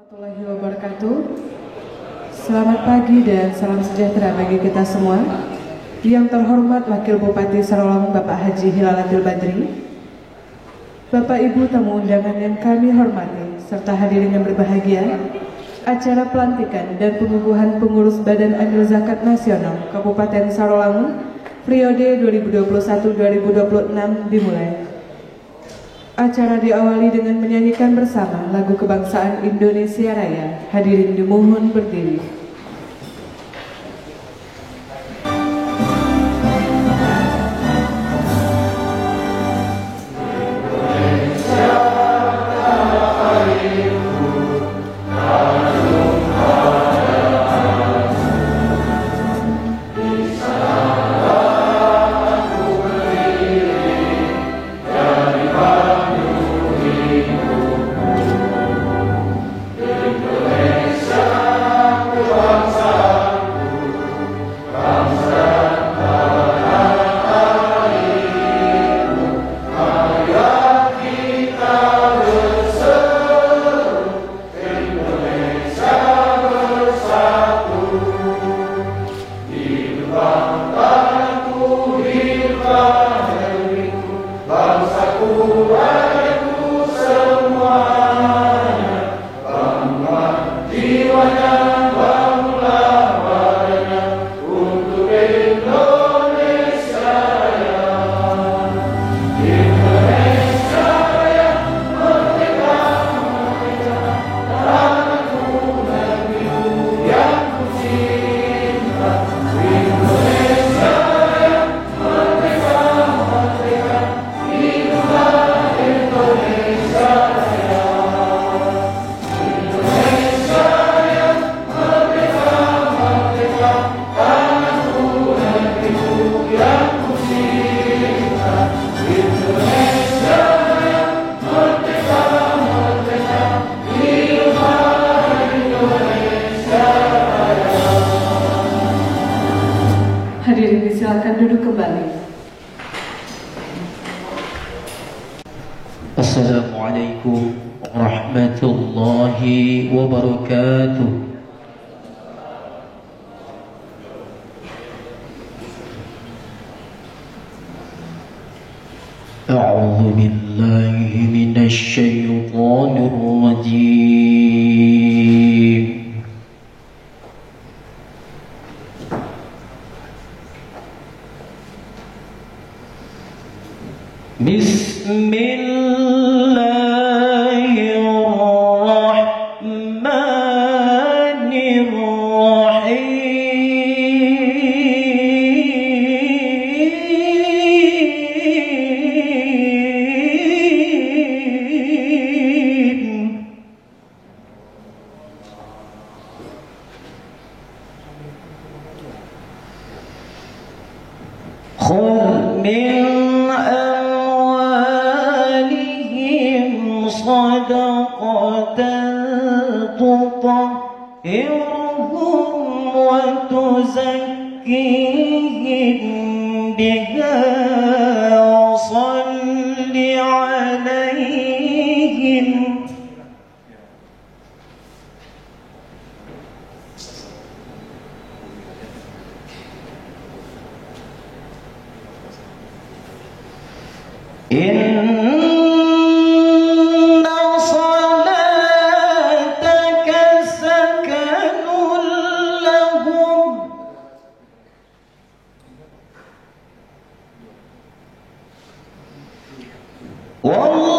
Warahmatullahi wabarakatuh. Selamat pagi dan salam sejahtera bagi kita semua. Yang terhormat Wakil Bupati Sarawang Bapak Haji Hilalatil Badri, Bapak Ibu tamu undangan yang kami hormati, serta hadirin yang berbahagia, acara pelantikan dan pengukuhan pengurus Badan Amil Zakat Nasional Kabupaten Sarawang periode 2021-2026 dimulai. Acara diawali dengan menyanyikan bersama lagu kebangsaan Indonesia Raya. Hadirin dimohon berdiri. Hadirin disilakan duduk kembali. Assalamualaikum warahmatullahi wabarakatuh. A'udzu billahi minasy syaithanir rajim. خذ من أموالهم صدقة تطهرهم وتزكيهم بها وصل عليهم إن صلاتك سكن لهم والله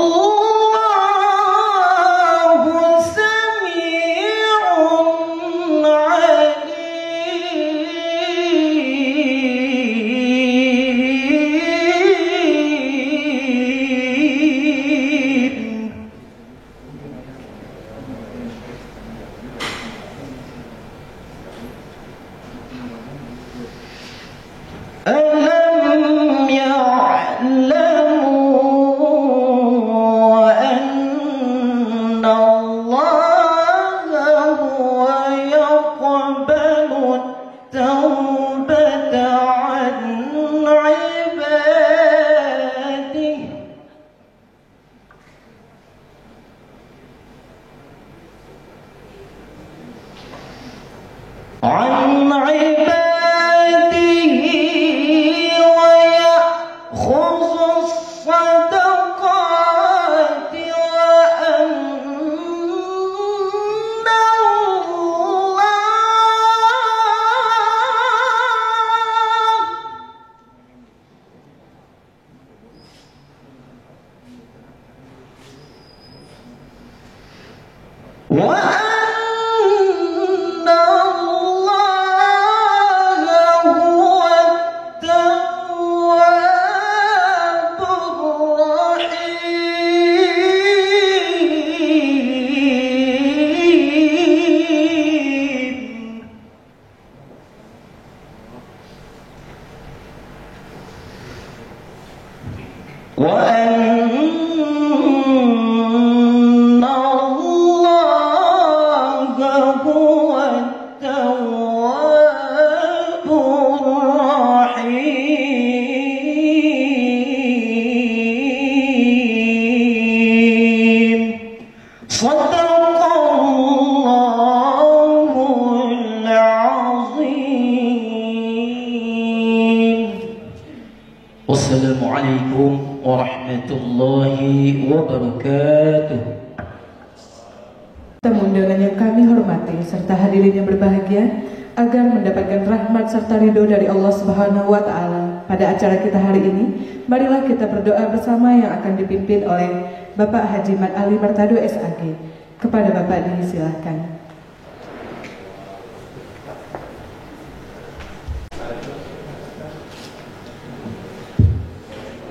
وأن الله هو التواب الرحيم. وأن الله هو التواب الرحيم. صدق الله العظيم. والسلام عليكم warahmatullahi wabarakatuh. Tamu undangan yang kami hormati serta hadirin yang berbahagia, agar mendapatkan rahmat serta ridho dari Allah Subhanahu wa Ta'ala pada acara kita hari ini, marilah kita berdoa bersama yang akan dipimpin oleh Bapak Haji Mat Ali Martado SAG. Kepada Bapak disilahkan.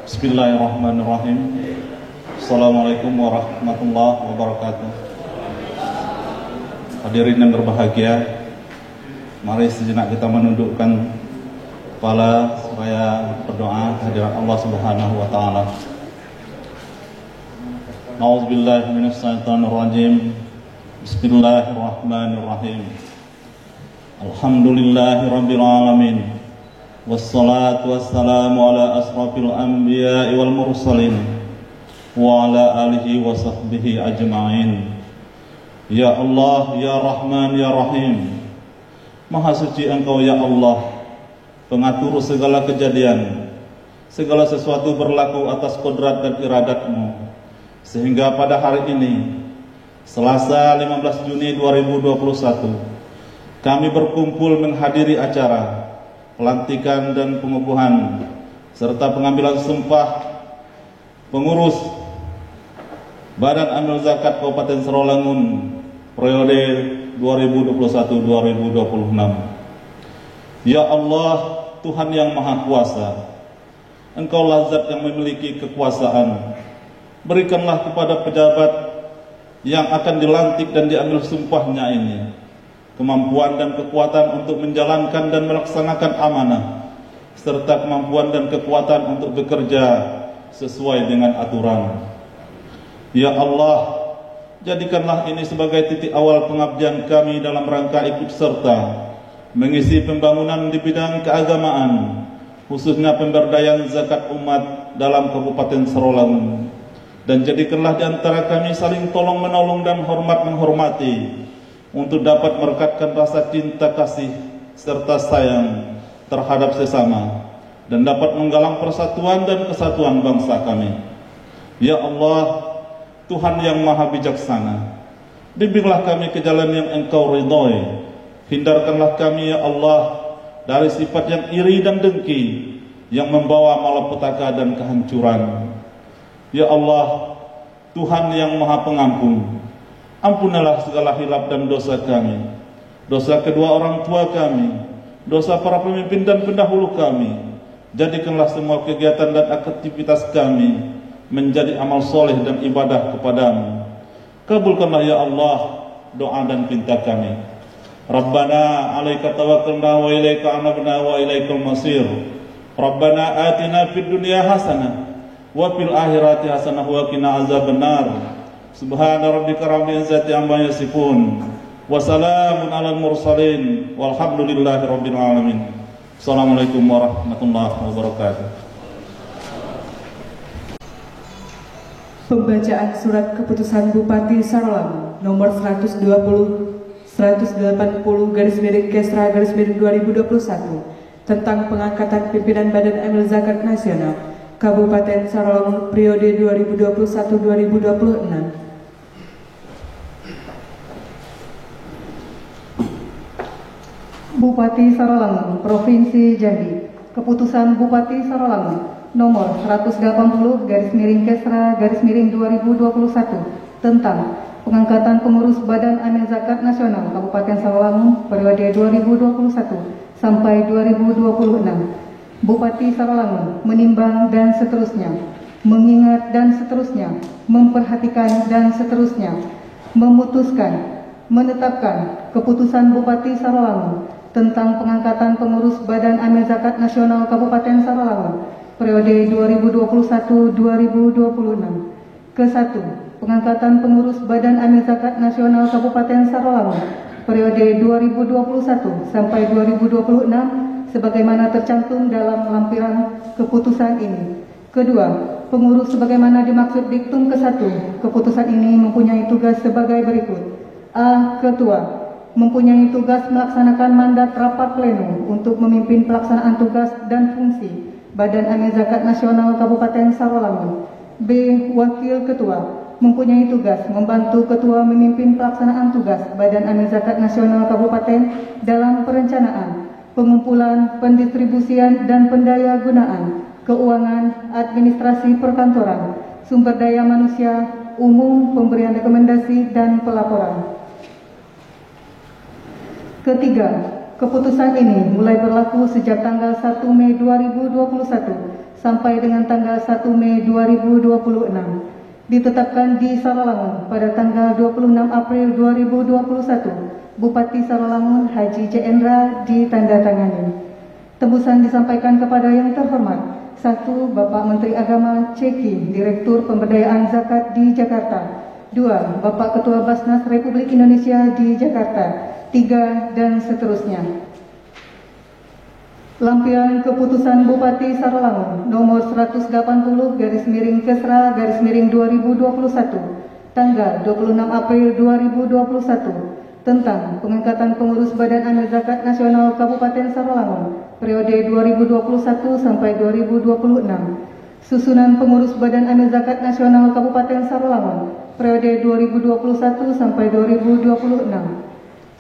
Bismillahirrahmanirrahim. Assalamualaikum warahmatullahi wabarakatuh. Hadirin yang berbahagia, mari sejenak kita menundukkan kepala supaya berdoa hadirat Allah Subhanahu wa Ta'ala. A'udzubillahi minasyaitonirrajim. Bismillahirrahmanirrahim. Alhamdulillahirabbil alamin. Wassalatu wassalamu ala asrafil anbiya'i wal mursalin wa ala alihi wa sahbihi ajma'in. Ya Allah, Ya Rahman, Ya Rahim, Maha suci Engkau ya Allah, pengatur segala kejadian. Segala sesuatu berlaku atas kodrat dan iradat-Mu, sehingga pada hari ini Selasa 15 Juni 2021 kami berkumpul menghadiri acara pelantikan dan pengukuhan serta pengambilan sumpah pengurus Badan Amil Zakat Kabupaten Sarawangun periode 2021-2026. Ya Allah, Tuhan yang Maha Kuasa, Engkaulah Zat yang memiliki kekuasaan. Berikanlah kepada pejabat yang akan dilantik dan diambil sumpahnya ini kemampuan dan kekuatan untuk menjalankan dan melaksanakan amanah, serta kemampuan dan kekuatan untuk bekerja sesuai dengan aturan. Ya Allah, jadikanlah ini sebagai titik awal pengabdian kami dalam rangka ikut serta mengisi pembangunan di bidang keagamaan, khususnya pemberdayaan zakat umat dalam Kabupaten Sarawangun. Dan jadikanlah di antara kami saling tolong menolong dan hormat menghormati, untuk dapat merekatkan rasa cinta kasih serta sayang terhadap sesama, dan dapat menggalang persatuan dan kesatuan bangsa kami. Ya Allah, Tuhan yang Maha Bijaksana, bimbinglah kami ke jalan yang Engkau ridhoi. Hindarkanlah kami ya Allah dari sifat yang iri dan dengki yang membawa malapetaka dan kehancuran. Ya Allah, Tuhan yang Maha Pengampun, ampunilah segala hilaf dan dosa kami, dosa kedua orang tua kami, dosa para pemimpin dan pendahulu kami. Jadikanlah semua kegiatan dan aktivitas kami menjadi amal soleh dan ibadah kepadamu. Kabulkanlah ya Allah doa dan pinta kami. Rabbana alaika tawakkalna wa ilaika anabna wa ilaikal masir. Rabbana atina fid dunya hasanah wa fil akhirati hasanah wa qina azabannar. Subhana rabbika rabbil izzati amma yasifun wa salamun alal mursalin walhamdulillahi rabbil alamin. Assalamualaikum warahmatullahi wabarakatuh. Pembacaan surat keputusan Bupati Sarawangun nomor 120/180/Kesra/2021 tentang pengangkatan pimpinan Badan Amil Zakat Nasional Kabupaten Sarawangun periode 2021-2026. Bupati Sarawangun, Provinsi Jambi. Keputusan Bupati Sarawangun nomor 180/Kesra/2021 tentang pengangkatan pengurus Badan Amil Zakat Nasional Kabupaten Sarolangun periode 2021 sampai 2026. Bupati Sarolangun menimbang dan seterusnya, mengingat dan seterusnya, memperhatikan dan seterusnya, memutuskan, menetapkan keputusan Bupati Sarolangun tentang pengangkatan pengurus Badan Amil Zakat Nasional Kabupaten Sarolangun periode 2021-2026. Ke-1. Pengangkatan pengurus Badan Amil Zakat Nasional Kabupaten Sarolangun periode 2021 sampai 2026 sebagaimana tercantum dalam lampiran keputusan ini. Kedua, pengurus sebagaimana dimaksud diktum ke-1 keputusan ini mempunyai tugas sebagai berikut. A. Ketua mempunyai tugas melaksanakan mandat rapat pleno untuk memimpin pelaksanaan tugas dan fungsi Badan Amil Zakat Nasional Kabupaten Sarolangun. B. Wakil Ketua mempunyai tugas membantu Ketua memimpin pelaksanaan tugas Badan Amil Zakat Nasional Kabupaten dalam perencanaan, pengumpulan, pendistribusian dan pendaya gunaan, keuangan, administrasi perkantoran, sumber daya manusia, umum, pemberian rekomendasi dan pelaporan. Ketiga, keputusan ini mulai berlaku sejak tanggal 1 Mei 2021 sampai dengan tanggal 1 Mei 2026. Ditetapkan di Sarolangun pada tanggal 26 April 2021. Bupati Sarolangun Haji J. Endra ditandatangani. Tembusan disampaikan kepada yang terhormat 1. Bapak Menteri Agama Ceki, Direktur Pemberdayaan Zakat di Jakarta. 2. Bapak Ketua Basnas Republik Indonesia di Jakarta. 3. Dan seterusnya. Lampiran Keputusan Bupati Sarolangun nomor 180/Kesra/2021 tanggal 26 April 2021 tentang pengangkatan pengurus Badan Amil Zakat Nasional Kabupaten Sarolangun periode 2021 sampai 2026. Susunan pengurus Badan Amil Zakat Nasional Kabupaten Sarolangun periode 2021 sampai 2026.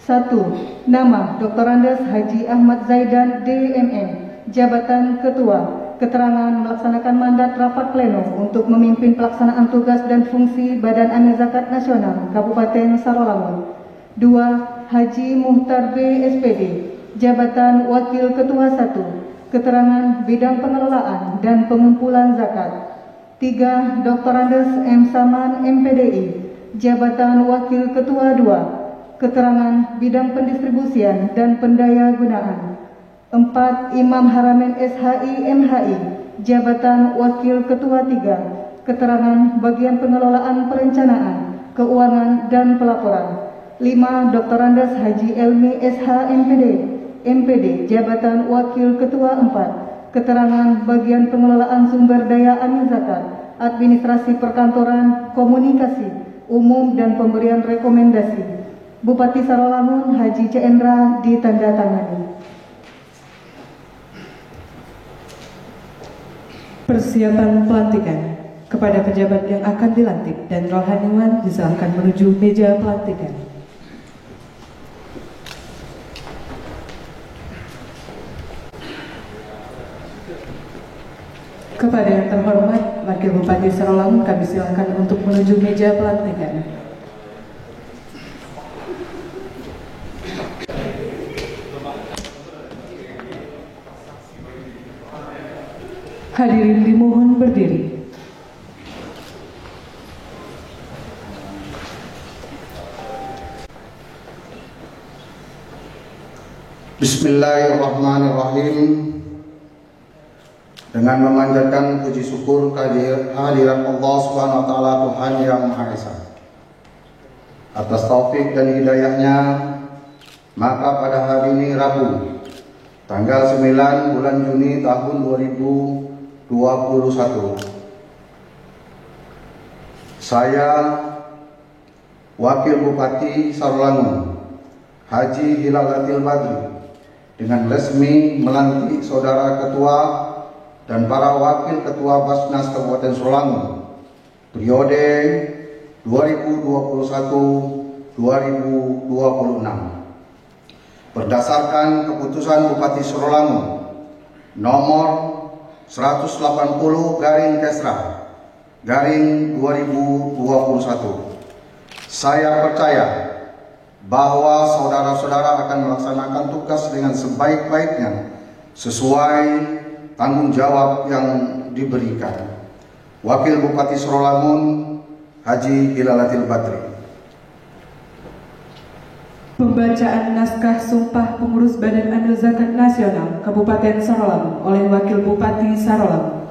1. Nama Dr. Andes Haji Ahmad Zaidan DMM, Jabatan Ketua, keterangan melaksanakan mandat rapat pleno untuk memimpin pelaksanaan tugas dan fungsi Badan Amil Zakat Nasional Kabupaten Sarolangun. 2. Haji Muhtar B. SPD, Jabatan Wakil Ketua 1, keterangan bidang pengelolaan dan pengumpulan zakat. 3. Dr. Andes M. Saman MPDI, Jabatan Wakil Ketua 2, keterangan bidang pendistribusian dan pendaya gunaan. 4. Imam Haramain SHI MHI, Jabatan Wakil Ketua 3, keterangan bagian pengelolaan perencanaan, keuangan dan pelaporan. 5. Dr. Andes Haji Elmi SH MPD, Jabatan Wakil Ketua 4, keterangan bagian pengelolaan sumber daya amil zakat, administrasi perkantoran, komunikasi, umum dan pemberian rekomendasi. Bupati Sarolangun Haji C. Endra ditandatangani. Persiapan pelantikan kepada pejabat yang akan dilantik dan rohaniwan disilahkan menuju meja pelantikan. Kepada yang terhormat Wakil Bupati Sarolangun kami silakan untuk menuju meja pelantikan. Hadirin dimohon berdiri. Bismillahirrahmanirrahim. Dengan memanjatkan puji syukur kehadirat Allah Subhanahu wa taala Tuhan yang Maha Esa. Atas taufik dan hidayahnya, maka pada hari ini Rabu, tanggal 9 bulan Juni tahun 2021, saya Wakil Bupati Sarolangun Haji Hilalatil Badri dengan resmi melantik Saudara Ketua dan para Wakil Ketua Basnas Kabupaten Sarolangun periode 2021-2026 berdasarkan keputusan Bupati Sarolangun nomor 180/Kesra/2021 Saya percaya bahwa saudara-saudara akan melaksanakan tugas dengan sebaik-baiknya sesuai tanggung jawab yang diberikan. Wakil Bupati Sarawangun, Haji Hilalatil Badri. Pembacaan naskah Sumpah Pengurus Badan Amil Zakat Nasional Kabupaten Sarawangun oleh Wakil Bupati Sarawangun.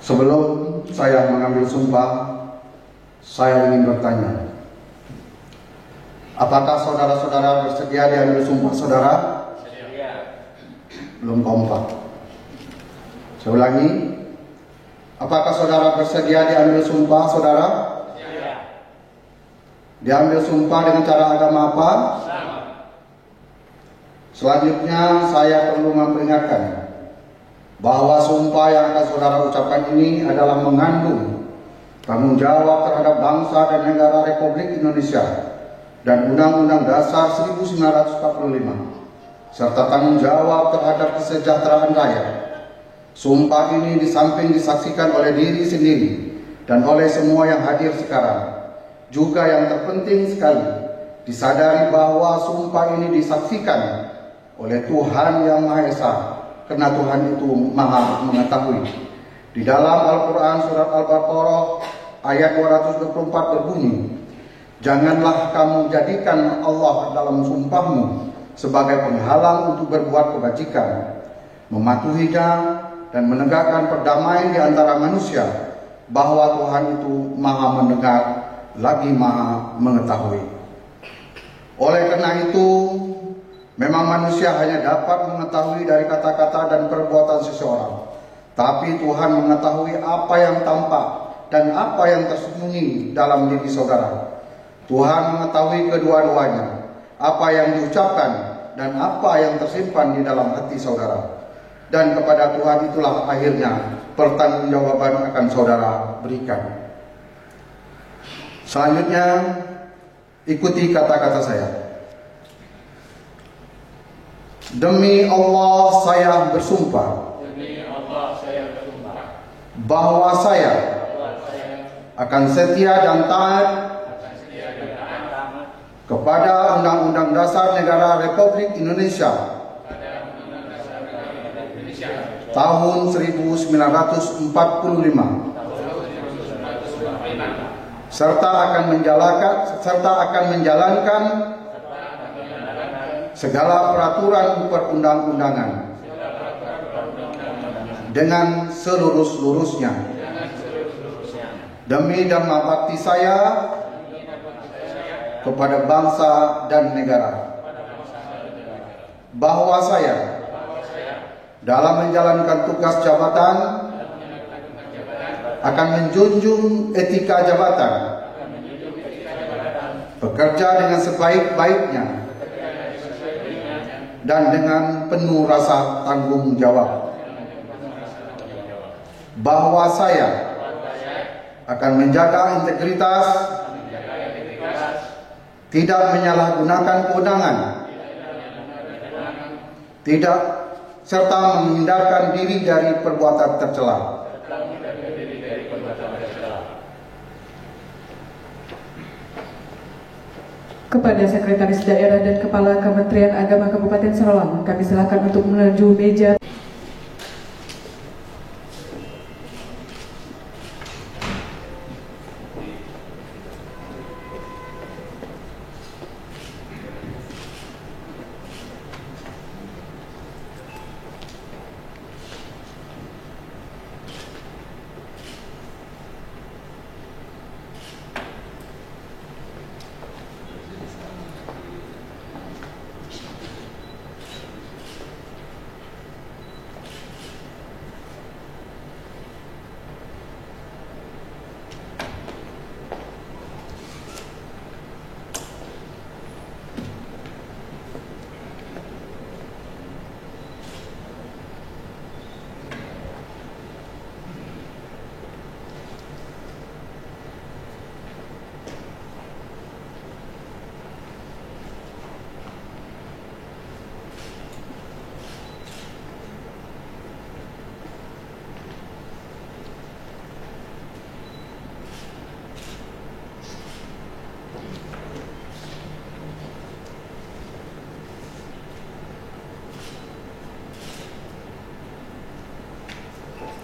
Sebelum saya mengambil sumpah, saya ingin bertanya, apakah saudara-saudara bersedia diambil sumpah saudara? Belum kompak. Saya ulangi, apakah saudara bersedia diambil sumpah saudara? Diambil sumpah dengan cara agama apa? Selanjutnya saya perlu memperingatkan bahwa sumpah yang akan saudara ucapkan ini adalah mengandung tanggung jawab terhadap bangsa dan negara Republik Indonesia dan Undang-Undang Dasar 1945 serta tanggung jawab terhadap kesejahteraan rakyat. Sumpah ini di samping disaksikan oleh diri sendiri dan oleh semua yang hadir sekarang, juga yang terpenting sekali disadari bahwa sumpah ini disaksikan oleh Tuhan Yang Maha Esa, karena Tuhan itu Maha mengetahui. Di dalam Al-Quran surat Al-Baqarah ayat 224 berbunyi, janganlah kamu jadikan Allah dalam sumpahmu sebagai penghalang untuk berbuat kebajikan, mematuhinya dan menegakkan perdamaian di antara manusia, bahwa Tuhan itu Maha mendengar lagi Maha mengetahui. Oleh karena itu, memang manusia hanya dapat mengetahui dari kata-kata dan perbuatan seseorang, tapi Tuhan mengetahui apa yang tampak dan apa yang tersembunyi dalam diri saudara. Tuhan mengetahui kedua-duanya, apa yang diucapkan dan apa yang tersimpan di dalam hati saudara. Dan kepada Tuhan itulah akhirnya pertanggungjawaban akan saudara berikan. Selanjutnya, ikuti kata-kata saya. Demi Allah saya bersumpah bahwa saya akan setia dan taat kepada Undang-Undang Dasar Negara Republik Indonesia tahun 1945 serta akan menjalankan segala peraturan perundang-undangan dengan seluruh-seluruhnya demi dharma bakti saya kepada bangsa dan negara, bahwa saya dalam menjalankan tugas jabatan akan menjunjung etika jabatan, bekerja dengan sebaik-baiknya dan dengan penuh rasa tanggung jawab, bahwa saya akan menjaga integritas, tidak menyalahgunakan kewenangan, tidak serta menghindarkan diri dari perbuatan tercela. Kepada Sekretaris Daerah dan Kepala Kementerian Agama Kabupaten Sarawangun, kami silakan untuk menuju meja.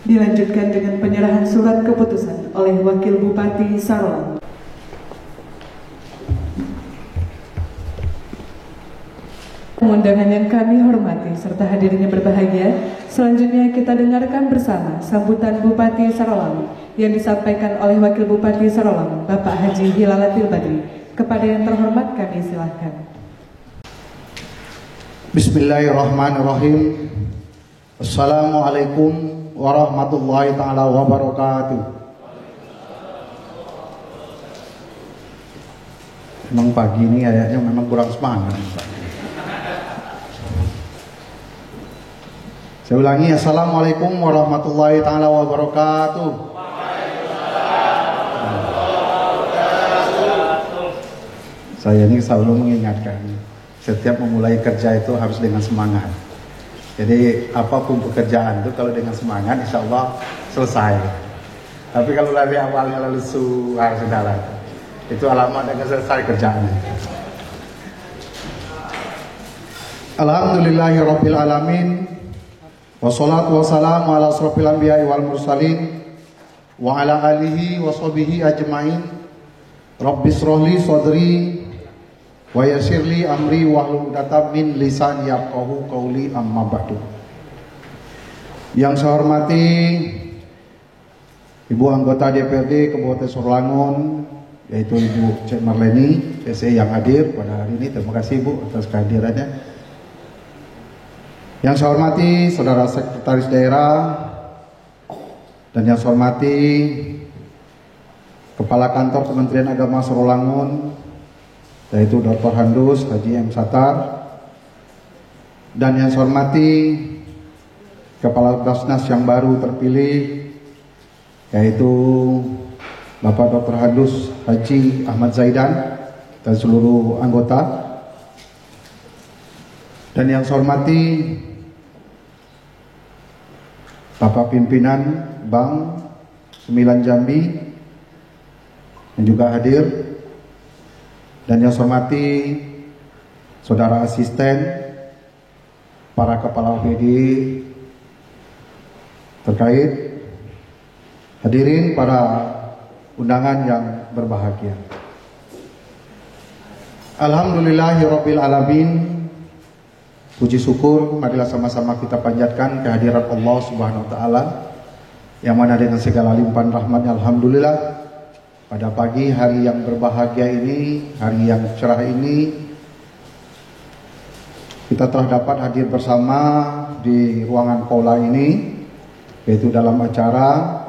Dilanjutkan dengan penyerahan surat keputusan oleh Wakil Bupati Sarolangun. Undangan yang kami hormati serta hadirin yang berbahagia, selanjutnya kita dengarkan bersama sambutan Bupati Sarolangun yang disampaikan oleh Wakil Bupati Sarolangun, Bapak Haji Hilalatil Badri. Kepada yang terhormat kami silahkan. Bismillahirrahmanirrahim. Assalamualaikum warahmatullahi ta'ala wabarakatuh. Memang pagi ini kayaknya memang kurang semangat. Saya ulangi, assalamualaikum warahmatullahi ta'ala wabarakatuh. Saya ini selalu mengingatkan, setiap memulai kerja itu harus dengan semangat. Jadi apapun pekerjaan itu kalau dengan semangat insya Allah selesai. Tapi kalau dari awalnya lalu saudara, itu alamat dengan selesai kerjaannya. Alhamdulillahirabbil alamin. Wassalatu wassalamu ala asrofil anbiya'i wal mursalin wa ala alihi wa sahbihi ajmain. Rabbis rohli sodri wa yassirli amri wahlul 'uqdatam min lisani yafqahu qauli, amma ba'du. Yang saya hormati Ibu anggota DPRD Kabupaten Sarolangun, yaitu Ibu Cek Marleni SE yang hadir pada hari ini. Terima kasih Ibu atas kehadirannya. Yang saya hormati Saudara Sekretaris Daerah, dan yang saya hormati Kepala Kantor Kementerian Agama Sarolangun, yaitu Dr. Handus Haji M. Satar, dan yang saya hormati Kepala Basnas yang baru terpilih, yaitu Bapak Dr. Handus Haji Ahmad Zaidan dan seluruh anggota, dan yang saya hormati Bapak Pimpinan Bank 9 Jambi yang juga hadir, dan yang saya hormati Saudara Asisten, para Kepala OPD terkait, hadirin para undangan yang berbahagia. Alhamdulillahirabbil alamin. Puji syukur marilah sama-sama kita panjatkan kehadirat Allah Subhanahu wa taala yang mana dengan segala limpahan rahmatnya alhamdulillah pada pagi hari yang berbahagia ini, hari yang cerah ini, kita telah dapat hadir bersama di ruangan Paula ini, yaitu dalam acara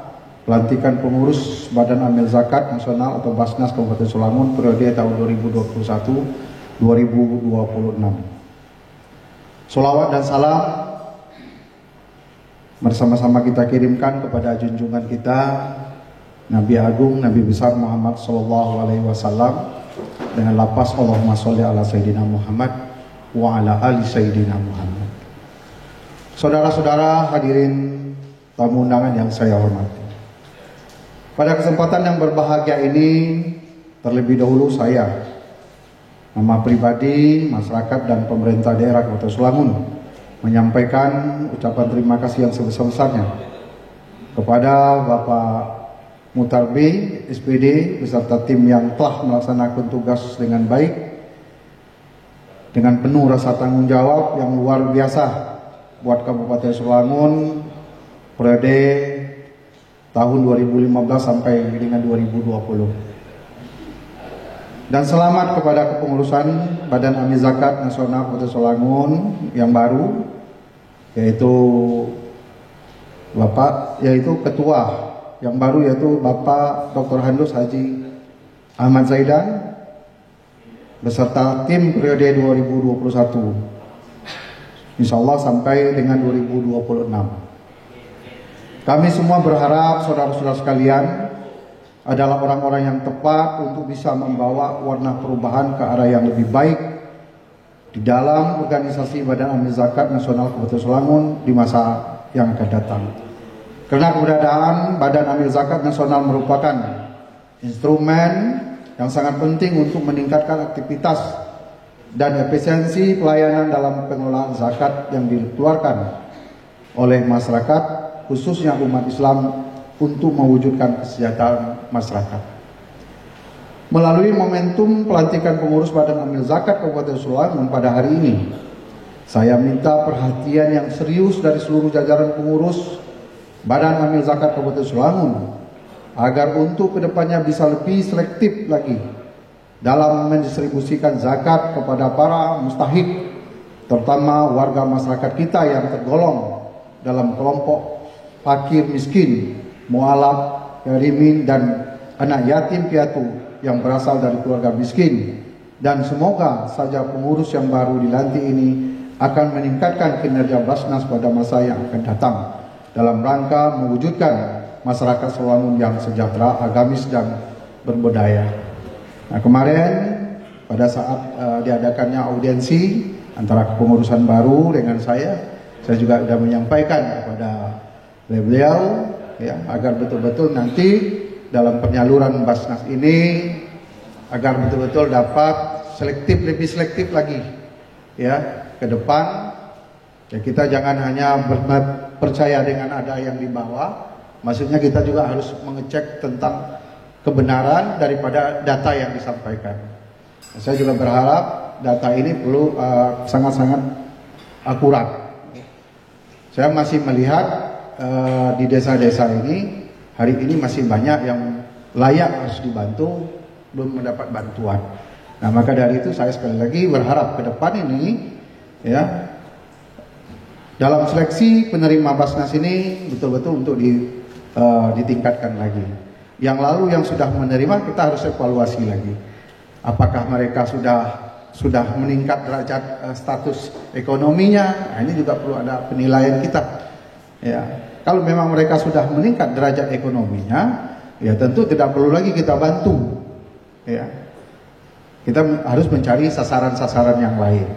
pelantikan pengurus Badan Amil Zakat Nasional atau Basnas Kabupaten Sarolangun periode tahun 2021-2026. Sholawat dan salam bersama-sama kita kirimkan kepada junjungan kita Nabi Agung, Nabi besar Muhammad Sallallahu Alaihi Wasallam dengan lapas Allahumma sholli ala Sayyidina Muhammad wa ala ali Sayyidina Muhammad. Saudara-saudara hadirin tamu undangan yang saya hormati, pada kesempatan yang berbahagia ini terlebih dahulu saya nama pribadi, masyarakat dan pemerintah daerah Kabupaten Sarolangun menyampaikan ucapan terima kasih yang sebesar-besarnya kepada Bapak Mutarbi SPD beserta tim yang telah melaksanakan tugas dengan baik, dengan penuh rasa tanggung jawab yang luar biasa buat Kabupaten Sarolangun periode tahun 2015 sampai dengan 2020. Dan selamat kepada kepengurusan Badan Amil Zakat Nasional Kabupaten Sarolangun yang baru, yaitu ketua yang baru, yaitu Bapak Dr. Handus Haji Ahmad Zaidan beserta tim periode 2021 insya Allah sampai dengan 2026. Kami semua berharap saudara-saudara sekalian adalah orang-orang yang tepat untuk bisa membawa warna perubahan ke arah yang lebih baik di dalam organisasi Badan Amil Zakat Nasional Kabupaten Sarolangun di masa yang akan datang. Karena keberadaan Badan Amil Zakat Nasional merupakan instrumen yang sangat penting untuk meningkatkan aktivitas dan efisiensi pelayanan dalam pengelolaan zakat yang dikeluarkan oleh masyarakat, khususnya umat Islam untuk mewujudkan kesejahteraan masyarakat. Melalui momentum pelantikan pengurus Badan Amil Zakat Kabupaten Sulawangun pada hari ini, saya minta perhatian yang serius dari seluruh jajaran pengurus Badan Amil Zakat Kabupaten Sulawangun agar untuk kedepannya bisa lebih selektif lagi dalam mendistribusikan zakat kepada para mustahik, terutama warga masyarakat kita yang tergolong dalam kelompok fakir miskin, mualaf, yatimin, dan anak yatim piatu yang berasal dari keluarga miskin. Dan semoga saja pengurus yang baru dilantik ini akan meningkatkan kinerja Basnas pada masa yang akan datang dalam rangka mewujudkan masyarakat Sulawangun yang sejahtera, agamis, dan berbudaya. Nah, kemarin pada saat diadakannya audiensi antara kepengurusan baru dengan saya juga sudah menyampaikan kepada beliau ya, agar betul-betul nanti dalam penyaluran Basnas ini agar betul-betul dapat lebih selektif lagi ya ke depan. Ya, kita jangan hanya percaya dengan ada yang di bawah, maksudnya kita juga harus mengecek tentang kebenaran daripada data yang disampaikan. Saya juga berharap data ini perlu sangat-sangat akurat. Saya masih melihat di desa-desa ini hari ini masih banyak yang layak harus dibantu, belum mendapat bantuan. Nah, maka dari itu saya sekali lagi berharap ke depan ini ya dalam seleksi penerima Basnas ini betul-betul untuk ditingkatkan lagi. Yang lalu yang sudah menerima kita harus evaluasi lagi. Apakah mereka sudah meningkat derajat status ekonominya? Nah, ini juga perlu ada penilaian kita. Ya, kalau memang mereka sudah meningkat derajat ekonominya, ya tentu tidak perlu lagi kita bantu. Ya, kita harus mencari sasaran-sasaran yang lain.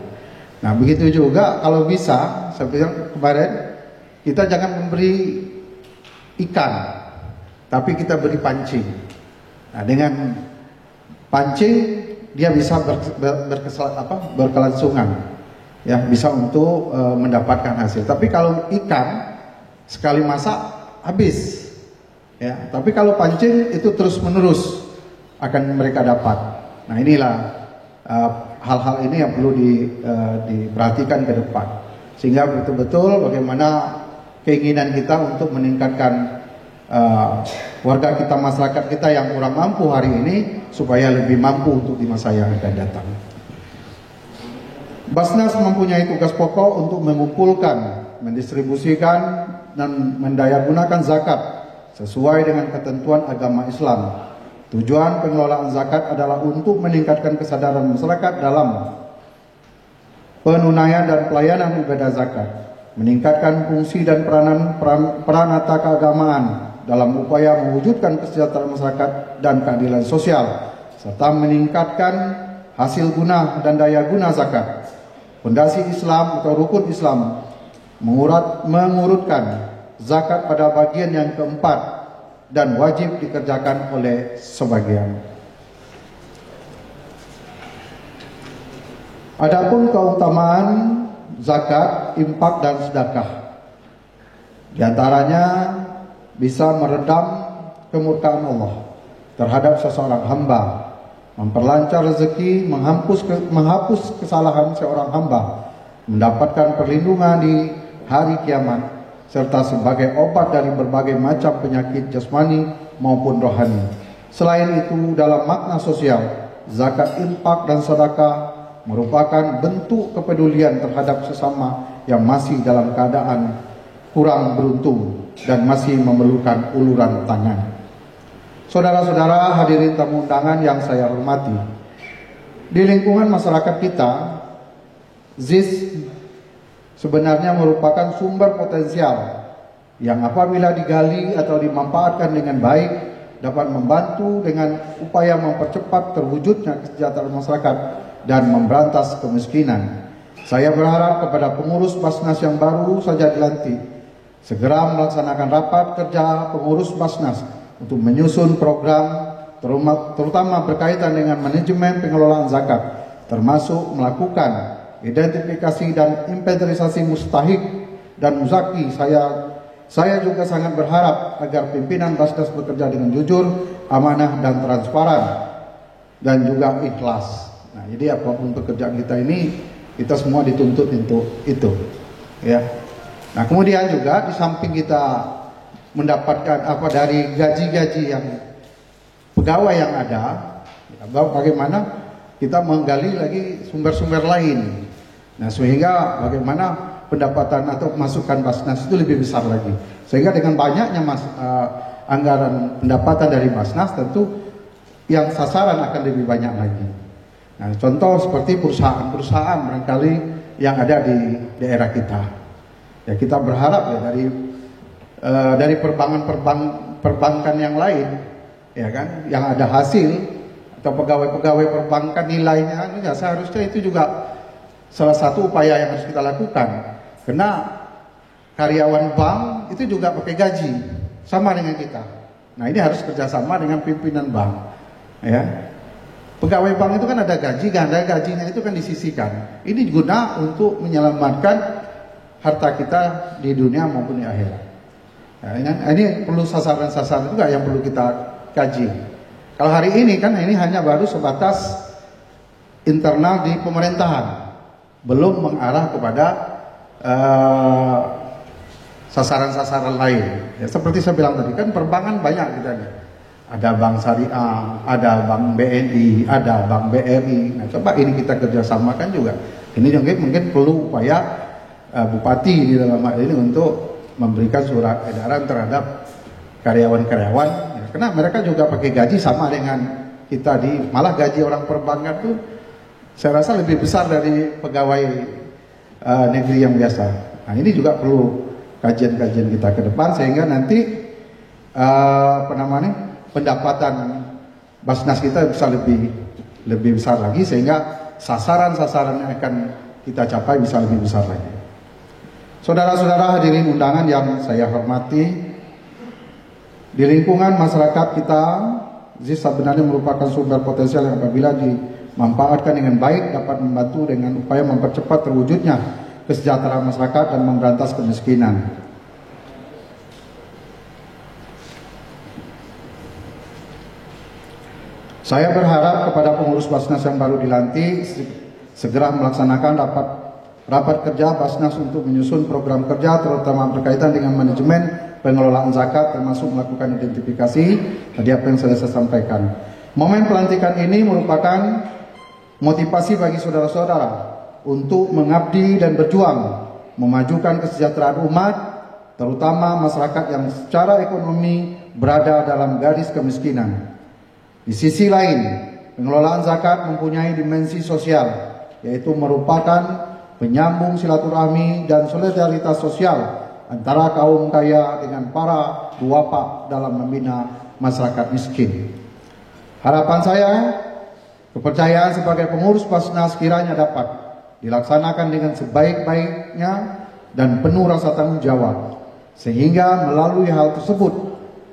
Nah, begitu juga kalau bisa, seperti kemarin kita jangan memberi ikan, tapi kita beri pancing. Nah, dengan pancing dia bisa berkelangsungan, ya bisa untuk mendapatkan hasil. Tapi kalau ikan sekali masak habis, ya. Tapi kalau pancing itu terus menerus akan mereka dapat. Nah, inilah hal-hal ini yang perlu diperhatikan ke depan, sehingga betul-betul bagaimana keinginan kita untuk meningkatkan warga kita, masyarakat kita yang kurang mampu hari ini supaya lebih mampu untuk di masa yang akan datang. Basnas mempunyai tugas pokok untuk mengumpulkan, mendistribusikan, dan mendayagunakan zakat sesuai dengan ketentuan agama Islam. Tujuan pengelolaan zakat adalah untuk meningkatkan kesadaran masyarakat dalam penunaian dan pelayanan ibadah zakat, meningkatkan fungsi dan peranata keagamaan dalam upaya mewujudkan kesejahteraan masyarakat dan keadilan sosial, serta meningkatkan hasil guna dan daya guna zakat. Fondasi Islam atau rukun Islam mengurutkan zakat pada bagian yang keempat dan wajib dikerjakan oleh sebagian. Adapun keutamaan zakat, infak, dan sedekah, di antaranya bisa meredam kemurkaan Allah terhadap seseorang hamba, memperlancar rezeki, menghapus kesalahan seorang hamba, mendapatkan perlindungan di hari kiamat, serta sebagai obat dari berbagai macam penyakit jasmani maupun rohani. Selain itu, dalam makna sosial, zakat, infak, dan sedekah merupakan bentuk kepedulian terhadap sesama yang masih dalam keadaan kurang beruntung dan masih memerlukan uluran tangan. Saudara-saudara hadirin tamu undangan yang saya hormati, di lingkungan masyarakat kita, ZIS sebenarnya merupakan sumber potensial yang apabila digali atau dimanfaatkan dengan baik dapat membantu dengan upaya mempercepat terwujudnya kesejahteraan masyarakat dan memberantas kemiskinan. Saya berharap kepada pengurus Basnas yang baru saja dilantik segera melaksanakan rapat kerja pengurus Basnas untuk menyusun program terutama berkaitan dengan manajemen pengelolaan zakat, termasuk melakukan identifikasi dan inventarisasi mustahik dan muzaki. Saya saya juga sangat berharap agar pimpinan Basnas bekerja dengan jujur, amanah dan transparan dan juga ikhlas. Nah, jadi apapun pekerjaan kita ini, kita semua dituntut untuk itu, ya. Nah, kemudian juga di samping kita mendapatkan apa dari gaji-gaji yang pegawai yang ada, ya, bagaimana kita menggali lagi sumber-sumber lain. Nah, sehingga bagaimana pendapatan atau masukan Basnas itu lebih besar lagi. Sehingga dengan banyaknya anggaran pendapatan dari Basnas, tentu yang sasaran akan lebih banyak lagi. Nah, contoh seperti perusahaan-perusahaan barangkali yang ada di daerah kita. Ya, kita berharap ya dari perbankan yang lain, ya kan, yang ada hasil atau pegawai-pegawai perbankan nilainya, ya seharusnya itu juga salah satu upaya yang harus kita lakukan. Karena karyawan bank itu juga pakai gaji sama dengan kita. Nah, ini harus kerjasama dengan pimpinan bank, ya. Pegawai bank itu kan ada gaji, gajinya itu kan disisihkan. Ini guna untuk menyelamatkan harta kita di dunia maupun di akhirat. Nah, ini perlu sasaran-sasaran juga yang perlu kita kaji. Kalau hari ini kan ini hanya baru sebatas internal di pemerintahan, belum mengarah kepada sasaran-sasaran lain. Ya, seperti saya bilang tadi kan perbankan banyak kita nih. Ada bank syariah, ada bank BNI, ada bank BRI. Nah, coba ini kita kerjasamakan juga. Ini mungkin perlu upaya bupati di dalam hal ini untuk memberikan surat edaran terhadap karyawan-karyawan. Ya, karena mereka juga pakai gaji sama dengan kita malah gaji orang perbankan tuh saya rasa lebih besar dari pegawai negeri yang biasa. Nah, ini juga perlu kajian-kajian kita ke depan sehingga nanti pendapatan Basnas kita bisa lebih besar lagi sehingga sasaran-sasaran yang akan kita capai bisa lebih besar lagi. Saudara-saudara hadirin undangan yang saya hormati, di lingkungan masyarakat kita ZIS sebenarnya merupakan sumber potensial yang apabila dimanfaatkan dengan baik dapat membantu dengan upaya mempercepat terwujudnya kesejahteraan masyarakat dan memberantas kemiskinan. Saya berharap kepada pengurus Basnas yang baru dilantik segera melaksanakan rapat kerja Basnas untuk menyusun program kerja terutama berkaitan dengan manajemen pengelolaan zakat termasuk melakukan identifikasi tadi apa yang sudah saya sampaikan. Momen pelantikan ini merupakan motivasi bagi saudara-saudara untuk mengabdi dan berjuang memajukan kesejahteraan umat terutama masyarakat yang secara ekonomi berada dalam garis kemiskinan. Di sisi lain, pengelolaan zakat mempunyai dimensi sosial, yaitu merupakan penyambung silaturahmi dan solidaritas sosial antara kaum kaya dengan para duafa dalam membina masyarakat miskin. Harapan saya, kepercayaan sebagai pengurus Basnas kiranya dapat dilaksanakan dengan sebaik-baiknya dan penuh rasa tanggung jawab, sehingga melalui hal tersebut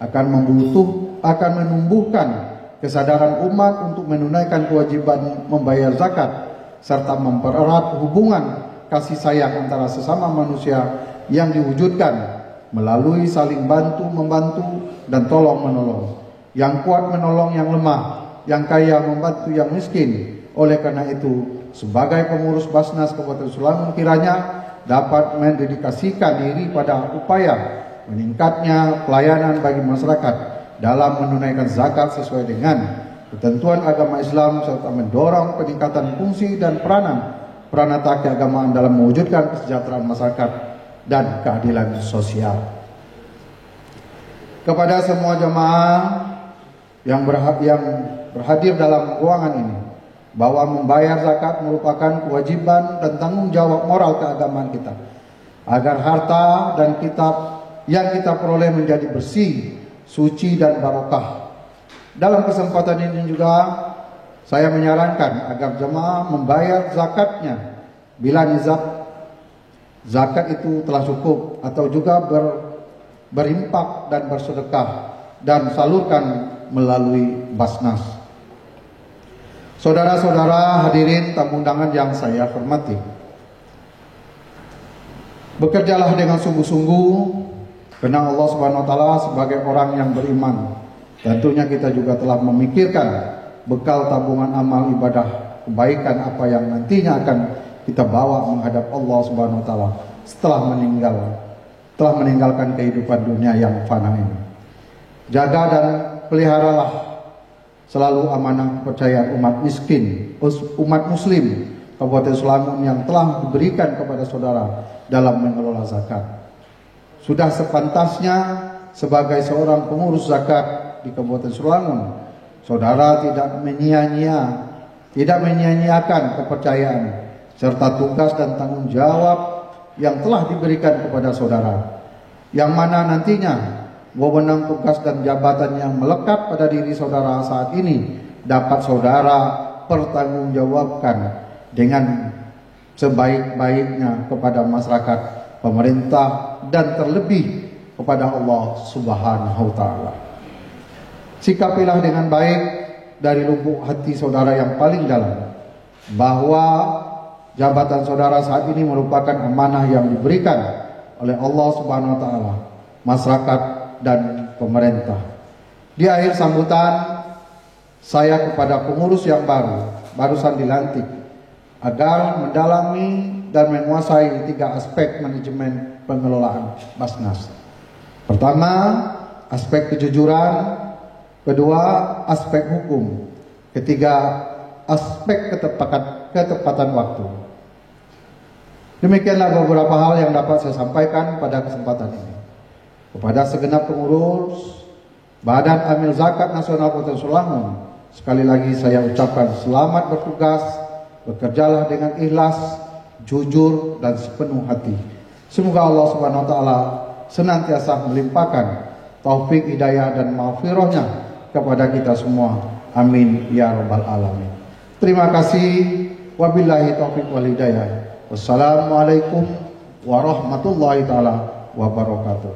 akan menumbuhkan kesadaran umat untuk menunaikan kewajiban membayar zakat serta mempererat hubungan kasih sayang antara sesama manusia yang diwujudkan melalui saling bantu-membantu dan tolong-menolong. Yang kuat menolong yang lemah, yang kaya membantu yang miskin. Oleh karena itu, sebagai pengurus Basnas Kabupaten Sulaman kiranya dapat mendedikasikan diri pada upaya meningkatnya pelayanan bagi masyarakat dalam menunaikan zakat sesuai dengan ketentuan agama Islam serta mendorong peningkatan fungsi dan peranata keagamaan dalam mewujudkan kesejahteraan masyarakat dan keadilan sosial. Kepada semua jemaah yang berhadir dalam ruangan ini, bahwa membayar zakat merupakan kewajiban dan tanggung jawab moral keagamaan kita, agar harta dan kitab yang kita peroleh menjadi bersih, suci dan barokah. Dalam kesempatan ini juga saya menyarankan agar jemaah membayar zakatnya bila nizab zakat itu telah cukup atau juga berimpak dan bersedekah dan salurkan melalui Basnas. Saudara-saudara hadirin tamu undangan yang saya hormati, bekerjalah dengan sungguh-sungguh Karena Allah Subhanahu wa taala sebagai orang yang beriman, tentunya kita juga telah memikirkan bekal tabungan amal ibadah kebaikan apa yang nantinya akan kita bawa menghadap Allah Subhanahu wa taala setelah meninggalkan kehidupan dunia yang fana ini. Jaga dan peliharalah selalu amanah kepercayaan umat miskin, umat muslim Kabupaten Selangor yang telah diberikan kepada saudara dalam mengelola zakat. Sudah sepantasnya sebagai seorang pengurus zakat di Kabupaten Selangor, saudara tidak menyia-nyiakan kepercayaan serta tugas dan tanggung jawab yang telah diberikan kepada saudara, yang mana nantinya wewenang tugas dan jabatan yang melekat pada diri saudara saat ini dapat saudara pertanggungjawabkan dengan sebaik-baiknya kepada masyarakat, pemerintah, dan terlebih kepada Allah Subhanahu wa taala. Sikapilah dengan baik dari lubuk hati saudara yang paling dalam bahwa jabatan saudara saat ini merupakan amanah yang diberikan oleh Allah Subhanahu wa taala, masyarakat dan pemerintah. Di akhir sambutan saya kepada pengurus yang barusan dilantik agar mendalami dan menguasai 3 aspek manajemen pengelolaan Basnas. Pertama, aspek kejujuran. Kedua, aspek hukum. Ketiga, aspek ketepatan waktu. Demikianlah beberapa hal yang dapat saya sampaikan pada kesempatan ini. Kepada segenap pengurus Badan Amil Zakat Nasional Kabupaten Selangor, sekali lagi saya ucapkan selamat bertugas. Bekerjalah dengan ikhlas, jujur, dan sepenuh hati. Semoga Allah Subhanahu wa taala senantiasa melimpahkan taufik, hidayah, dan maghfirahnya kepada kita semua. Amin ya rabbal alamin. Terima kasih. Wabillahi taufik wal hidayah. Wassalamualaikum warahmatullahi taala wabarakatuh.